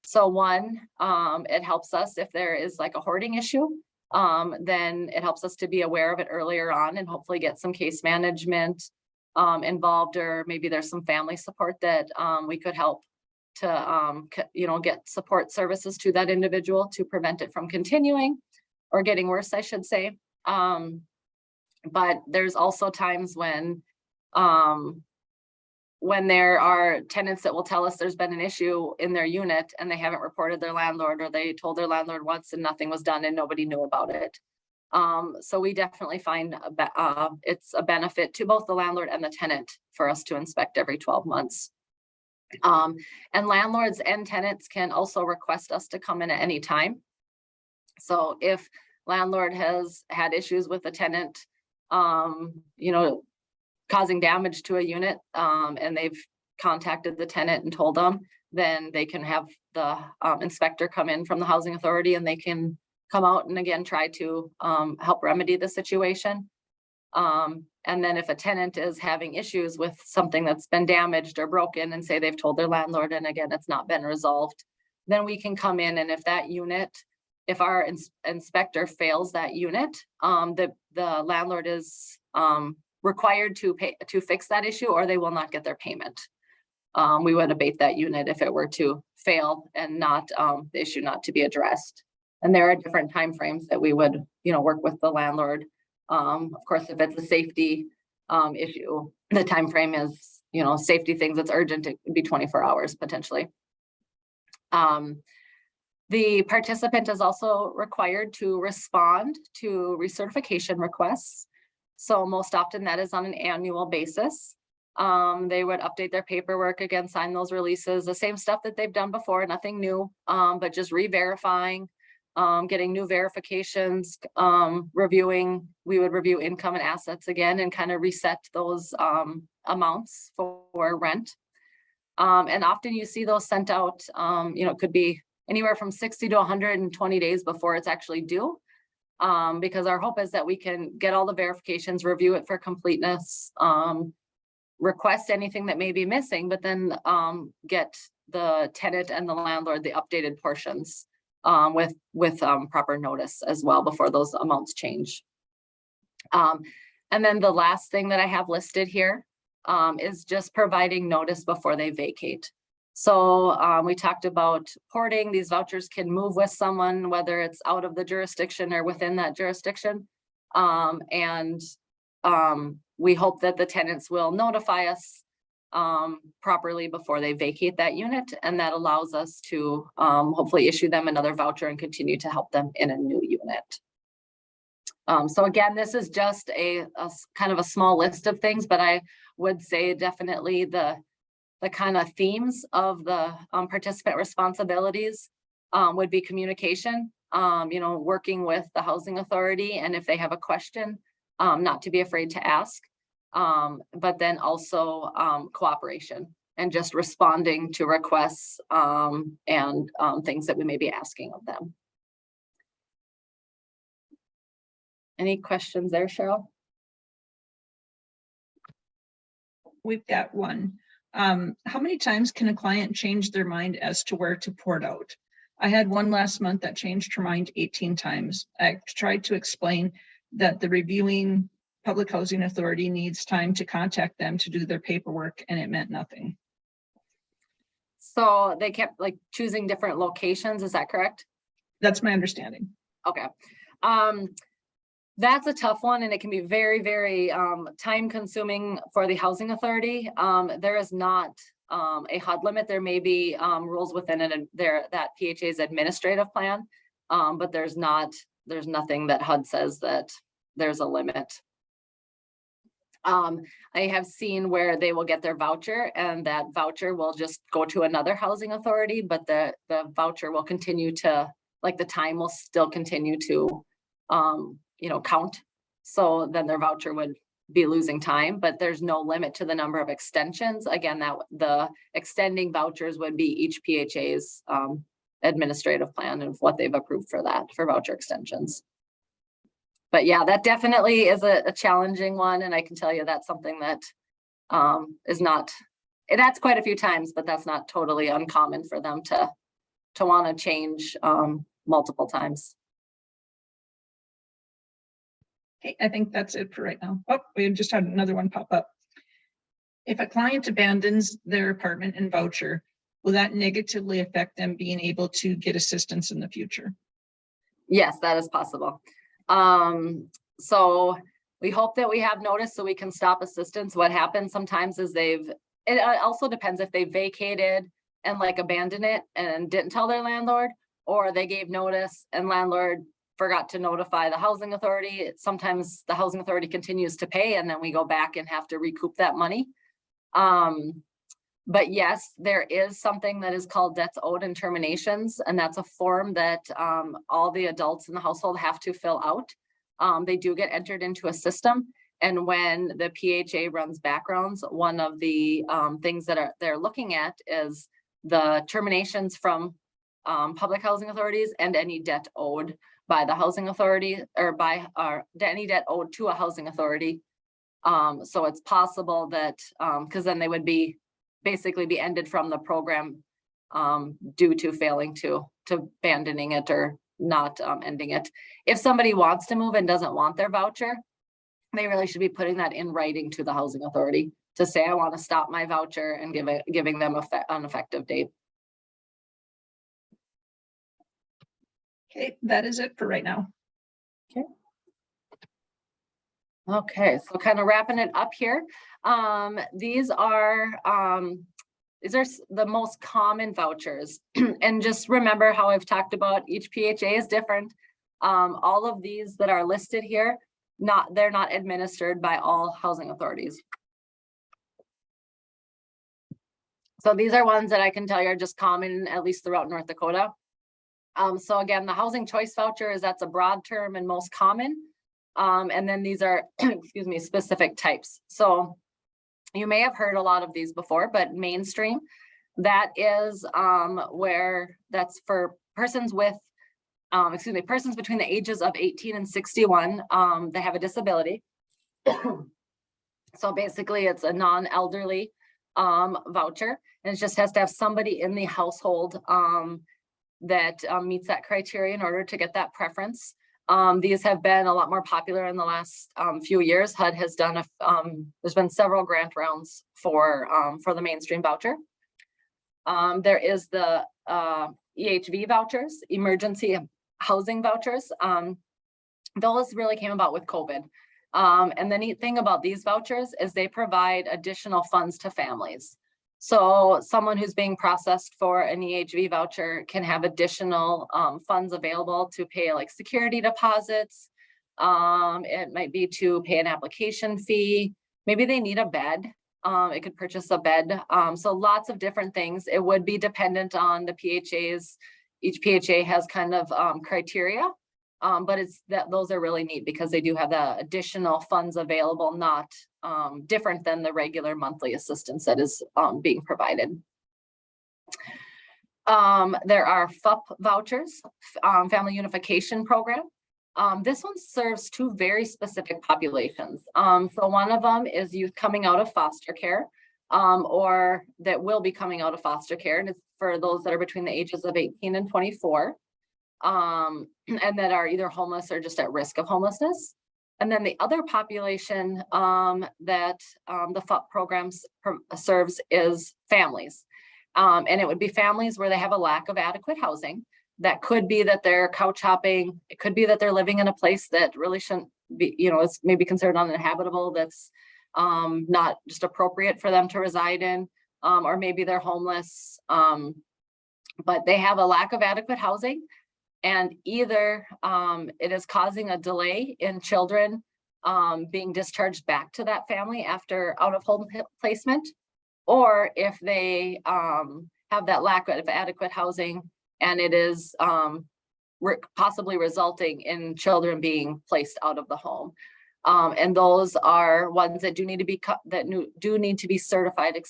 So one, it helps us if there is like a hoarding issue, then it helps us to be aware of it earlier on and hopefully get some case management involved, or maybe there's some family support that we could help to, get support services to that individual to prevent it from continuing or getting worse, I should say. But there's also times when there are tenants that will tell us there's been an issue in their unit and they haven't reported their landlord, or they told their landlord once and nothing was done and nobody knew about it. So we definitely find it's a benefit to both the landlord and the tenant for us to inspect every 12 months. And landlords and tenants can also request us to come in at any time. So if landlord has had issues with a tenant, causing damage to a unit, and they've contacted the tenant and told them, then they can have the inspector come in from the housing authority and they can come out and again try to help remedy the situation. And then if a tenant is having issues with something that's been damaged or broken and say they've told their landlord and again it's not been resolved, then we can come in, and if that unit, if our inspector fails that unit, the landlord is required to fix that issue, or they will not get their payment. We would abate that unit if it were to fail and not the issue not to be addressed. And there are different timeframes that we would, work with the landlord. Of course, if it's a safety issue, the timeframe is, safety things that's urgent, it could be 24 hours potentially. The participant is also required to respond to recertification requests. So most often that is on an annual basis. They would update their paperwork, again, sign those releases, the same stuff that they've done before, nothing new, but just re-verifying, getting new verifications, reviewing. We would review income and assets again and kind of reset those amounts for rent. And often you see those sent out, it could be anywhere from 60 to 120 days before it's actually due. Because our hope is that we can get all the verifications, review it for completeness, request anything that may be missing, but then get the tenant and the landlord the updated portions with proper notice as well before those amounts change. And then the last thing that I have listed here is just providing notice before they vacate. So we talked about porting. These vouchers can move with someone, whether it's out of the jurisdiction or within that jurisdiction. And we hope that the tenants will notify us properly before they vacate that unit. And that allows us to hopefully issue them another voucher and continue to help them in a new unit. So again, this is just a kind of a small list of things, but I would say definitely the kind of themes of the participant responsibilities would be communication, working with the housing authority, and if they have a question, not to be afraid to ask, but then also cooperation and just responding to requests and things that we may be asking of them. Any questions there, Cheryl? We've got one. How many times can a client change their mind as to where to port out? I had one last month that changed her mind 18 times. I tried to explain that the reviewing public housing authority needs time to contact them to do their paperwork, and it meant nothing. So they kept like choosing different locations, is that correct? That's my understanding. Okay. That's a tough one, and it can be very, very time consuming for the housing authority. There is not a HUD limit. There may be rules within it, that PHA's administrative plan, but there's nothing that HUD says that there's a limit. I have seen where they will get their voucher, and that voucher will just go to another housing authority, but the voucher will continue to, like, the time will still continue to count. So then their voucher would be losing time, but there's no limit to the number of extensions. Again, that the extending vouchers would be each PHA's administrative plan and what they've approved for that, for voucher extensions. But yeah, that definitely is a challenging one. And I can tell you that's something that is not, that's quite a few times, but that's not totally uncommon for them to want to change multiple times. Okay, I think that's it for right now. Oh, we just had another one pop up. If a client abandons their apartment and voucher, will that negatively affect them being able to get assistance in the future? Yes, that is possible. So we hope that we have notice so we can stop assistance. What happens sometimes is it also depends if they vacated and like abandoned it and didn't tell their landlord, or they gave notice and landlord forgot to notify the housing authority. Sometimes the housing authority continues to pay, and then we go back and have to recoup that money. But yes, there is something that is called debts owed and terminations, and that's a form that all the adults in the household have to fill out. They do get entered into a system, and when the PHA runs backgrounds, one of the things that they're looking at is the terminations from public housing authorities and any debt owed by the housing authority, or any debt owed to a housing authority. So it's possible that because then they would basically be ended from the program due to failing to abandoning it or not ending it. If somebody wants to move and doesn't want their voucher, they really should be putting that in writing to the housing authority to say, I want to stop my voucher, and giving them an effective date. Okay, that is it for right now. Okay, so kind of wrapping it up here. These are the most common vouchers. And just remember how I've talked about each PHA is different. All of these that are listed here, they're not administered by all housing authorities. So these are ones that I can tell you are just common, at least throughout North Dakota. So again, the housing choice voucher that's a broad term and most common. And then these are, excuse me, specific types. So you may have heard a lot of these before, but mainstream, that is where that's for persons with, persons between the ages of 18 and 61 that have a disability. So basically it's a non-elderly voucher, and it just has to have somebody in the household that meets that criteria in order to get that preference. These have been a lot more popular in the last few years. HUD has done there's been several grant rounds for the mainstream voucher. There is the EHV vouchers, emergency housing vouchers. Those really came about with COVID. And the neat thing about these vouchers is they provide additional funds to families. So someone who's being processed for an EHV voucher can have additional funds available to pay like security deposits, It might be to pay an application fee. Maybe they need a bed. It could purchase a bed. So lots of different things. It would be dependent on the PHAs. Each PHA has kind of criteria, but it's that those are really neat because they do have the additional funds available, not different than the regular monthly assistance that is being provided. There are FUP vouchers, Family Unification Program. This one serves two very specific populations. So one of them is youth coming out of foster care, or that will be coming out of foster care, and it's for those that are between the ages of 18 and 24, and that are either homeless or just at risk of homelessness. And then the other population that the FUP programs serves is families. And it would be families where they have a lack of adequate housing. That could be that they're couch hopping. It could be that they're living in a place that really shouldn't be, it's maybe considered uninhabitable. That's not just appropriate for them to reside in, or maybe they're homeless, but they have a lack of adequate housing, and either it is causing a delay in children being discharged back to that family after out of home placement, or if they have that lack of adequate housing, and it is possibly resulting in children being placed out of the home. And those are ones that do need to be need to be certified,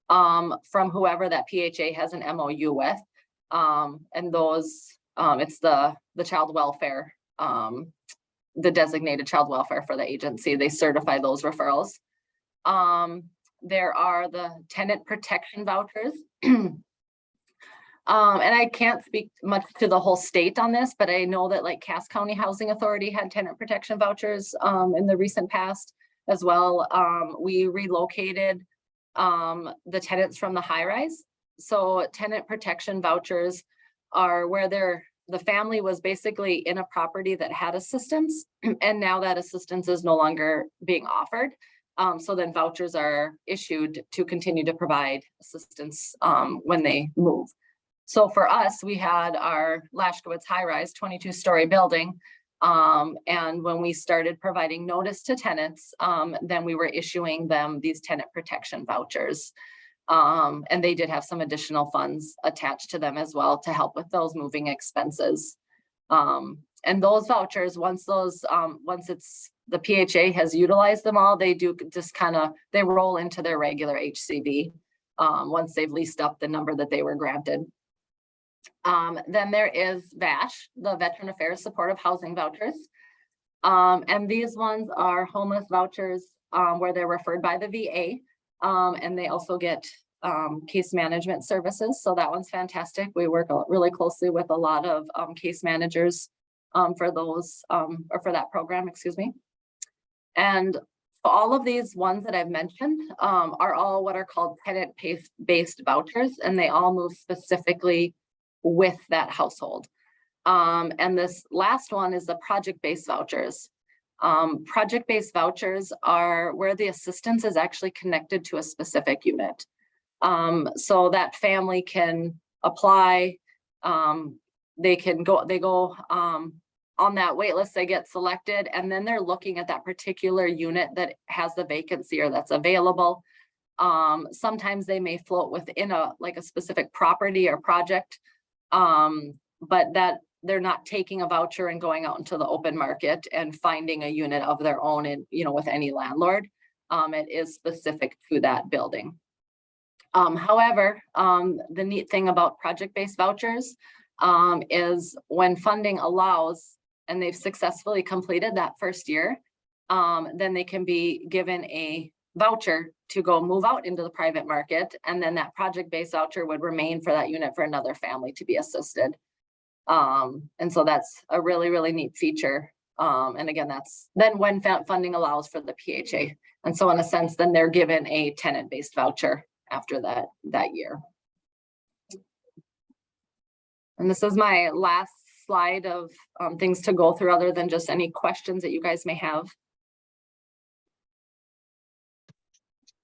from whoever that PHA has an MOU with. And those, it's the child welfare, the designated child welfare for the agency. They certify those referrals. There are the tenant protection vouchers. And I can't speak much to the whole state on this, but I know that like Cass County Housing Authority had tenant protection vouchers in the recent past as well. We relocated the tenants from the high rise. So tenant protection vouchers are where the family was basically in a property that had assistance, and now that assistance is no longer being offered. So then vouchers are issued to continue to provide assistance when they move. So for us, we had our Lashkowitz high-rise 22-story building. And when we started providing notice to tenants, then we were issuing them these tenant protection vouchers. And they did have some additional funds attached to them as well to help with those moving expenses. And those vouchers, once it's the PHA has utilized them all, they do just they roll into their regular HCV once they've leased up the number that they were granted. Then there is VASH, the Veteran Affairs Supportive Housing Vouchers. And these ones are homeless vouchers where they're referred by the VA. And they also get case management services. So that one's fantastic. We work really closely with a lot of case managers for those, or for that program, And all of these ones that I've mentioned are all what are called tenant-based vouchers, and they all move specifically with that household. And this last one is the project-based vouchers. Project-based vouchers are where the assistance is actually connected to a specific unit. So that family can apply, they go on that wait list, they get selected, and then they're looking at that particular unit that has the vacancy or that's available. Sometimes they may float within a specific property or project, but that they're not taking a voucher and going out into the open market and finding a unit of their own in, with any landlord. It is specific to that building. However, the neat thing about project-based vouchers is when funding allows and they've successfully completed that first year, then they can be given a voucher to go move out into the private market, and then that project-based voucher would remain for that unit for another family to be assisted. And so that's a really, really neat feature. And again, that's then when funding allows for the PHA. And so in a sense, then they're given a tenant-based voucher after that year. And this is my last slide of things to go through other than just any questions that you guys may have.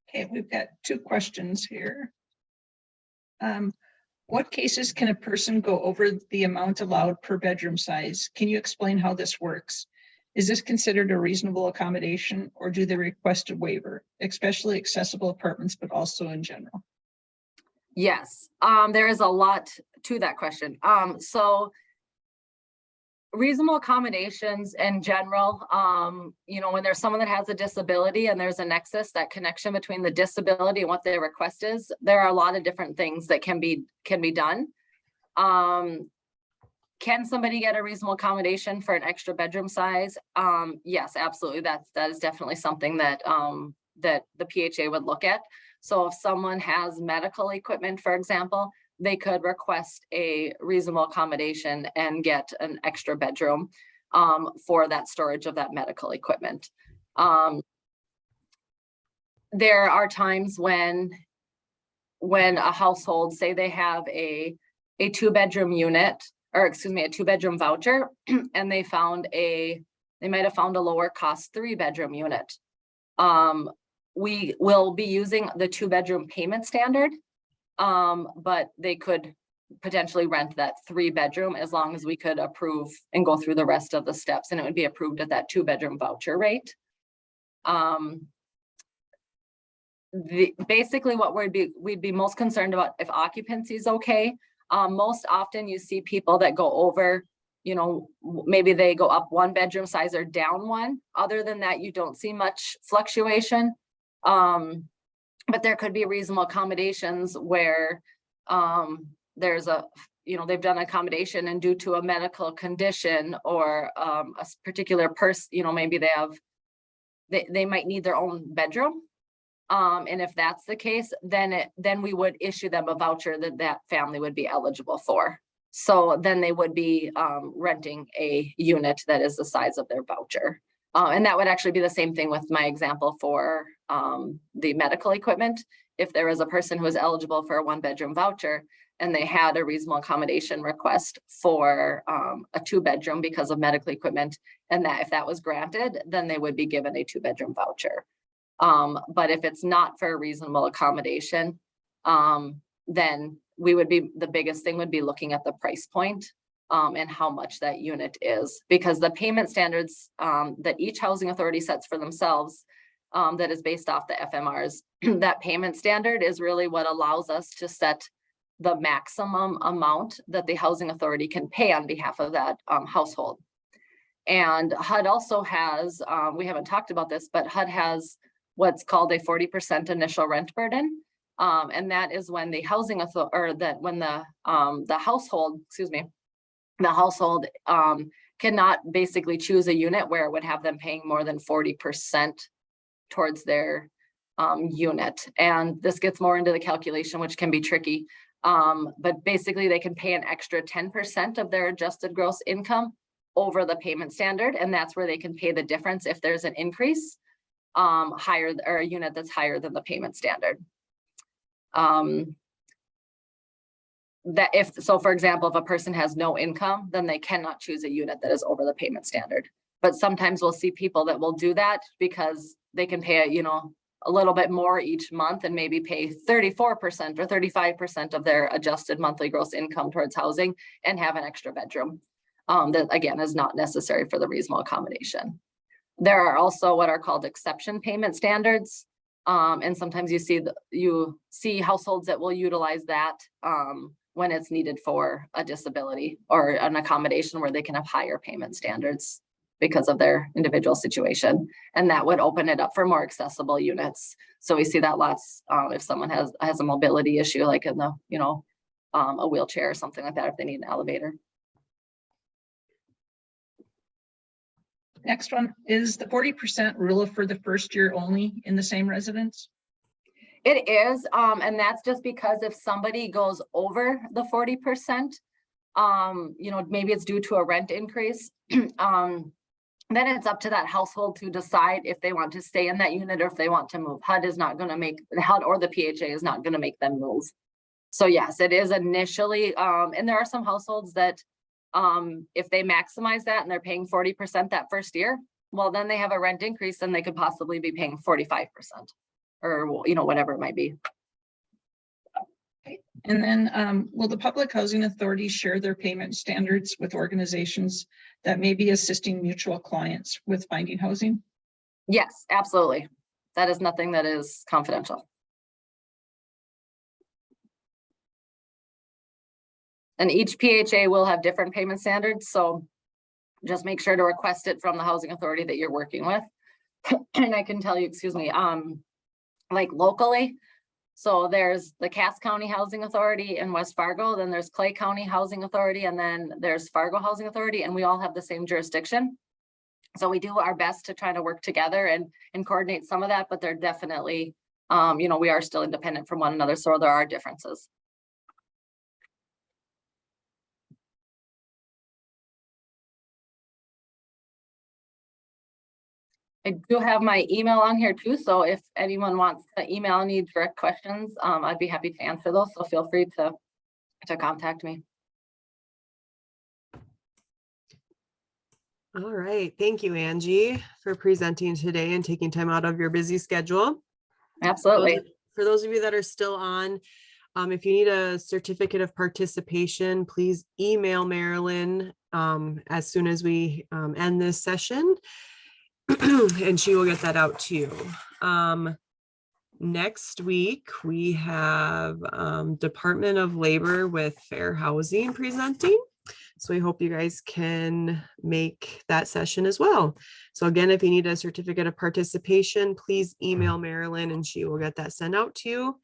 Okay, we've got two questions here. What cases can a person go over the amount allowed per bedroom size? Can you explain how this works? Is this considered a reasonable accommodation, or do they request a waiver, especially accessible apartments, but also in general? Yes, there is a lot to that question. So reasonable accommodations in general, you know, when there's someone that has a disability and there's a nexus, that connection between the disability and what their request is, there are a lot of different things that can be done. Can somebody get a reasonable accommodation for an extra bedroom size? Yes, absolutely. That is definitely something that that the PHA would look at. So if someone has medical equipment, for example, they could request a reasonable accommodation and get an extra bedroom for that storage of that medical equipment. There are times when a household, say they have a 2-bedroom unit, or excuse me, a 2-bedroom voucher, and they might have found a lower cost 3-bedroom unit. We will be using the 2-bedroom payment standard, but they could potentially rent that 3-bedroom as long as we could approve and go through the rest of the steps, and it would be approved at that 2-bedroom voucher rate. Basically what we'd be most concerned about if occupancy is okay. Most often you see people that go over, you know, maybe they go up 1 bedroom size or down 1. Other than that, you don't see much fluctuation. But there could be reasonable accommodations where there's a, you know, they've done accommodation and due to a medical condition or a particular person, you know, maybe they might need their own bedroom. And if that's the case, then we would issue them a voucher that family would be eligible for. So then they would be renting a unit that is the size of their voucher. And that would actually be the same thing with my example for the medical equipment. If there is a person who is eligible for a 1-bedroom voucher and they had a reasonable accommodation request for a 2-bedroom because of medical equipment, and that if that was granted, then they would be given a 2-bedroom voucher. But if it's not for a reasonable accommodation, then the biggest thing would be looking at the price point and how much that unit is, because the payment standards that each housing authority sets for themselves, that is based off the FMRS, that payment standard is really what allows us to set the maximum amount that the housing authority can pay on behalf of that household. And HUD also has, we haven't talked about this, but HUD has what's called a 40% initial rent burden. And that is when the housing authority, or that when the household, excuse me, the household cannot basically choose a unit where it would have them paying more than 40% towards their unit. And this gets more into the calculation, which can be tricky. But basically they can pay an extra 10% of their adjusted gross income over the payment standard. And that's where they can pay the difference if there's an increase higher, or a unit that's higher than the payment standard. That if, so for example, if a person has no income, then they cannot choose a unit that is over the payment standard. But sometimes we'll see people that will do that because they can pay, you know, a little bit more each month and maybe pay 34% or 35% of their adjusted monthly gross income towards housing and have an extra bedroom. That again is not necessary for the reasonable accommodation. There are also what are called exception payment standards. And sometimes you see households that will utilize that when it's needed for a disability or an accommodation where they can have higher payment standards because of their individual situation. And that would open it up for more accessible units. So we see that lots if someone has a mobility issue, like in the, you know, a wheelchair or something like that, if they need an elevator. Next one is the 40% rule for the first year only in the same residence. It is, and that's just because if somebody goes over the 40%, you know, maybe it's due to a rent increase, then it's up to that household to decide if they want to stay in that unit or if they want to move. HUD is not going to make, HUD or the PHA is not going to make them move. So yes, it is initially, and there are some households that if they maximize that and they're paying 40% that first year, well, then they have a rent increase and they could possibly be paying 45% or, you know, whatever it might be. And then will the public housing authorities share their payment standards with organizations that may be assisting mutual clients with finding housing? Yes, absolutely. That is nothing that is confidential. And each PHA will have different payment standards, so just make sure to request it from the housing authority that you're working with. And I can tell you, excuse me, like locally, so there's the Cass County Housing Authority in West Fargo, then there's Clay County Housing Authority, and then there's Fargo Housing Authority, and we all have the same jurisdiction. So we do our best to try to work together and coordinate some of that, but they're definitely, you know, we are still independent from one another, so there are differences. I do have my email on here too, so if anyone wants to email any direct questions, I'd be happy to answer those, so feel free to contact me. All right, thank you, Angie, for presenting today and taking time out of your busy schedule. Absolutely. For those of you that are still on, if you need a certificate of participation, please email Marilyn as soon as we end this session. And she will get that out to you. Next week, we have Department of Labor with Fair Housing presenting. So we hope you guys can make that session as well. So again, if you need a certificate of participation, please email Marilyn and she will get that sent out to you.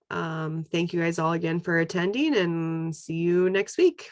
Thank you guys all again for attending and see you next week.